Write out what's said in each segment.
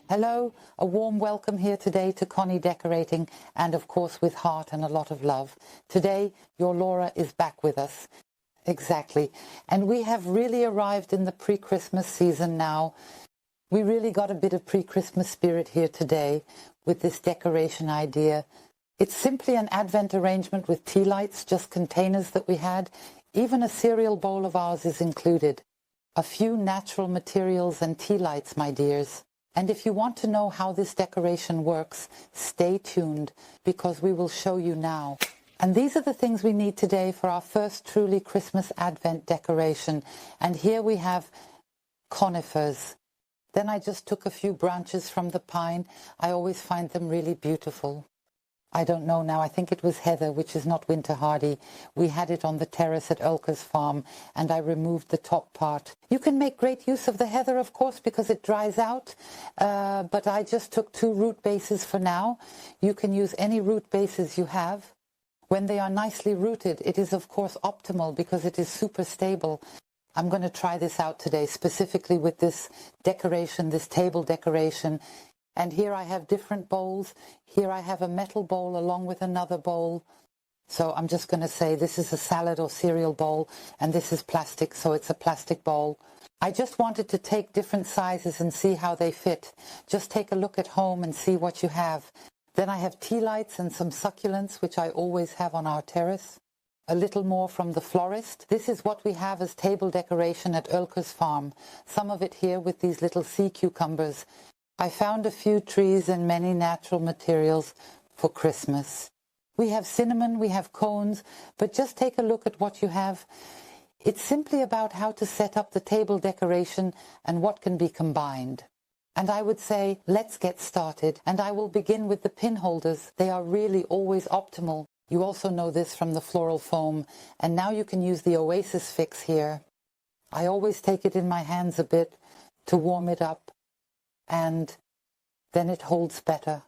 Hello, a warm welcome here today to Conny Decorating, and of course with heart and a lot of love. Today, your Laura is back with us. Exactly. And we have really arrived in the pre-Christmas season now. We really got a bit of pre-Christmas spirit here today with this decoration idea. It's simply an Advent arrangement with tea lights, just containers that we had. Even a cereal bowl of ours is included. A few natural materials and tea lights, my dears. And if you want to know how this decoration works, stay tuned, because we will show you now. And these are the things we need today for our first truly Christmas Advent decoration. And here we have conifers. Then I just took a few branches from the pine. I always find them really beautiful. I don't know now, I think it was heather, which is not winter hardy. We had it on the terrace at Olker's farm, and I removed the top part. You can make great use of the heather, of course, because it dries out, but I just took 2 root bases for now. You can use any root bases you have. When they are nicely rooted, it is of course optimal because it is super stable. I'm going to try this out today, specifically with this decoration, this table decoration. And here I have different bowls. Here I have a metal bowl along with another bowl. So I'm just going to say this is a salad or cereal bowl, and this is plastic, so it's a plastic bowl. I just wanted to take different sizes and see how they fit. Just take a look at home and see what you have. Then I have tea lights and some succulents, which I always have on our terrace. A little more from the florist. This is what we have as table decoration at Olker's farm. Some of it here with these little sea cucumbers. I found a few trees and many natural materials for Christmas. We have cinnamon, we have cones, but just take a look at what you have. It's simply about how to set up the table decoration and what can be combined. And I would say, let's get started. And I will begin with the pin holders. They are really always optimal. You also know this from the floral foam. And now you can use the Oasis Fix here. I always take it in my hands a bit to warm it up, and then it holds better.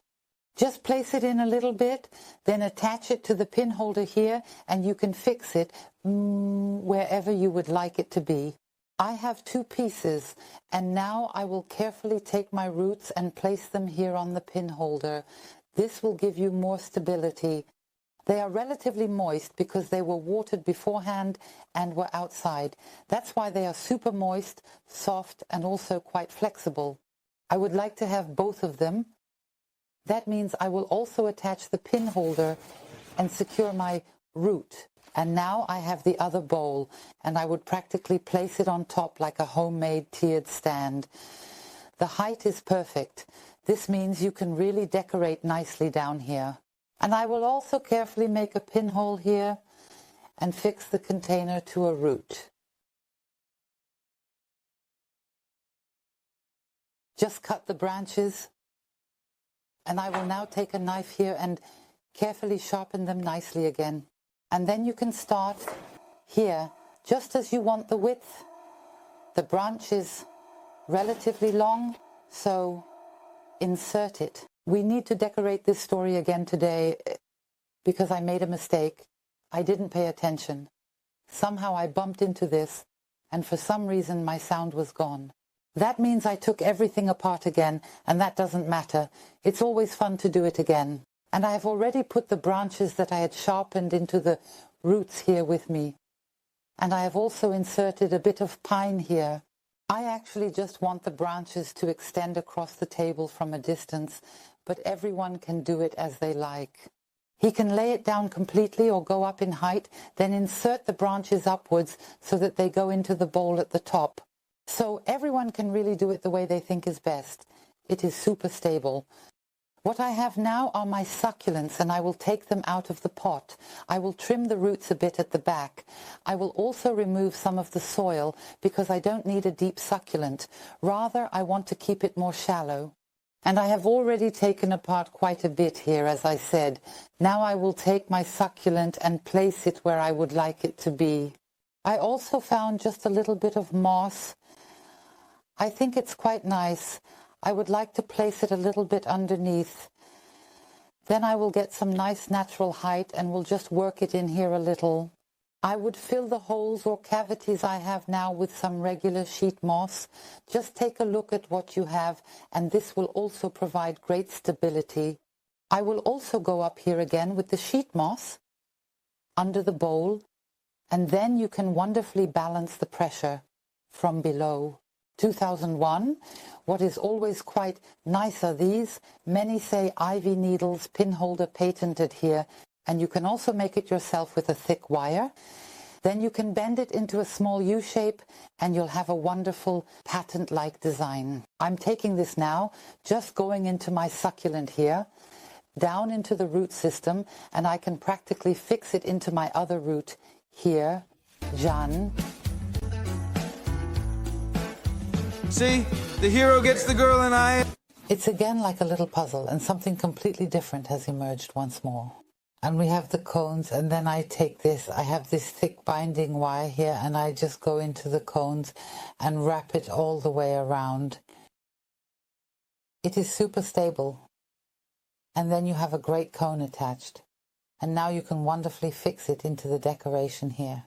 Just place it in a little bit, then attach it to the pin holder here, and you can fix it wherever you would like it to be. I have 2 pieces, and now I will carefully take my roots and place them here on the pin holder. This will give you more stability. They are relatively moist because they were watered beforehand and were outside. That's why they are super moist, soft, and also quite flexible. I would like to have both of them. That means I will also attach the pin holder and secure my root. And now I have the other bowl, and I would practically place it on top like a homemade tiered stand. The height is perfect. This means you can really decorate nicely down here. And I will also carefully make a pinhole here and fix the container to a root. Just cut the branches, and I will now take a knife here and carefully sharpen them nicely again. And then you can start here, just as you want the width. The branch is relatively long, so insert it. We need to decorate this story again today because I made a mistake. I didn't pay attention. Somehow I bumped into this, and for some reason my sound was gone. That means I took everything apart again, and that doesn't matter. It's always fun to do it again. And I have already put the branches that I had sharpened into the roots here with me. And I have also inserted a bit of pine here. I actually just want the branches to extend across the table from a distance, but everyone can do it as they like. He can lay it down completely or go up in height, then insert the branches upwards so that they go into the bowl at the top. So everyone can really do it the way they think is best. It is super stable. What I have now are my succulents, and I will take them out of the pot. I will trim the roots a bit at the back. I will also remove some of the soil because I don't need a deep succulent. Rather, I want to keep it more shallow. And I have already taken apart quite a bit here, as I said. Now I will take my succulent and place it where I would like it to be. I also found just a little bit of moss. I think it's quite nice. I would like to place it a little bit underneath. Then I will get some nice natural height and will just work it in here a little. I would fill the holes or cavities I have now with some regular sheet moss. Just take a look at what you have, and this will also provide great stability. I will also go up here again with the sheet moss under the bowl, and then you can wonderfully balance the pressure from below. 2001, what is always quite nice are these. Many say ivy needles, pin holder patented here, and you can also make it yourself with a thick wire. Then you can bend it into a small U shape and you'll have a wonderful patent-like design. I'm taking this now, just going into my succulent here, down into the root system, and I can practically fix it into my other root here, Jan. See, the hero gets the girl and I... It's again like a little puzzle, and something completely different has emerged once more. And we have the cones, and then I take this, I have this thick binding wire here, and I just go into the cones and wrap it all the way around. It is super stable. And then you have a great cone attached. And now you can wonderfully fix it into the decoration here.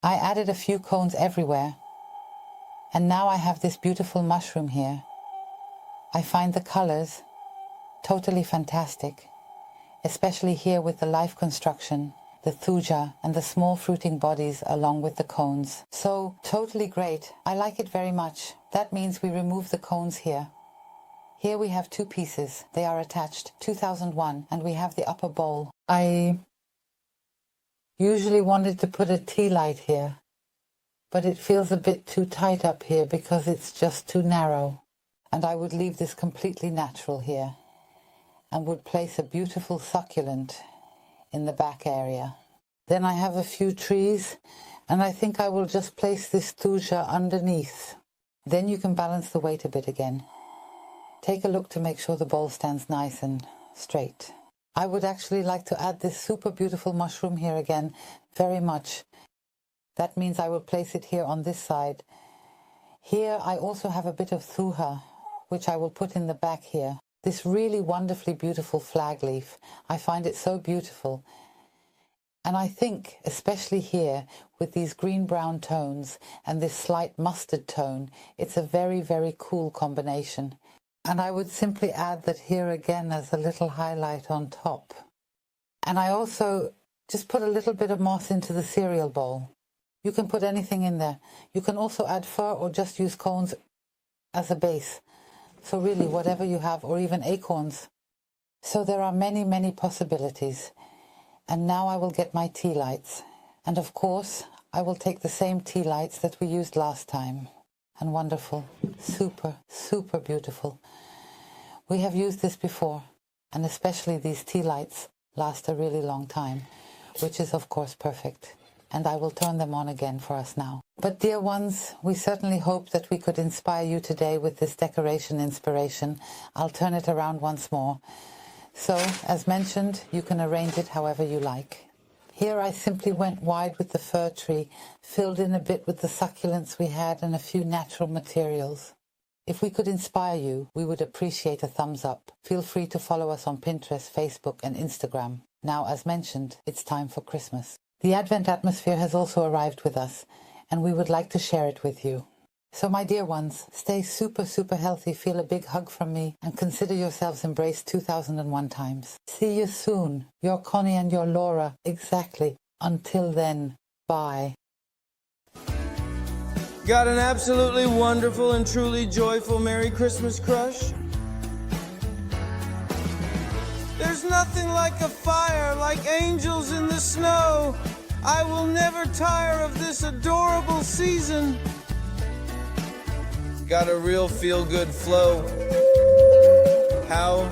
I added a few cones everywhere. And now I have this beautiful mushroom here. I find the colors totally fantastic. Especially here with the life construction, the thuja and the small fruiting bodies along with the cones. So totally great. I like it very much. That means we remove the cones here. Here we have two pieces. They are attached. 2001, and we have the upper bowl. I usually wanted to put a tea light here, but it feels a bit too tight up here because it's just too narrow. And I would leave this completely natural here, and would place a beautiful succulent in the back area. Then I have a few trees, and I think I will just place this thuja underneath. Then you can balance the weight a bit again. Take a look to make sure the bowl stands nice and straight. I would actually like to add this super beautiful mushroom here again, very much. That means I will place it here on this side. Here I also have a bit of thuja, which I will put in the back here. This really wonderfully beautiful flag leaf. I find it so beautiful. And I think, especially here, with these green-brown tones and this slight mustard tone, it's a very, very cool combination. And I would simply add that here again as a little highlight on top. And I also just put a little bit of moss into the cereal bowl. You can put anything in there. You can also add fur or just use cones as a base. So really, whatever you have, or even acorns. So there are many, many possibilities. And now I will get my tea lights. And of course, I will take the same tea lights that we used last time. And wonderful. Super, super beautiful. We have used this before. And especially these tea lights last a really long time, which is of course perfect. And I will turn them on again for us now. But dear ones, we certainly hope that we could inspire you today with this decoration inspiration. I'll turn it around once more. So, as mentioned, you can arrange it however you like. Here I simply went wide with the fir tree, filled in a bit with the succulents we had and a few natural materials. If we could inspire you, we would appreciate a thumbs up. Feel free to follow us on Pinterest, Facebook and Instagram. Now, as mentioned, it's time for Christmas. The Advent atmosphere has also arrived with us, and we would like to share it with you. So my dear ones, stay super, super healthy, feel a big hug from me, and consider yourselves embraced 2001 times. See you soon, your Conny and your Laura, exactly. Until then, bye. Got an absolutely wonderful and truly joyful Merry Christmas crush? There's nothing like a fire, like angels in the snow. I will never tire of this adorable season. Got a real feel-good flow. How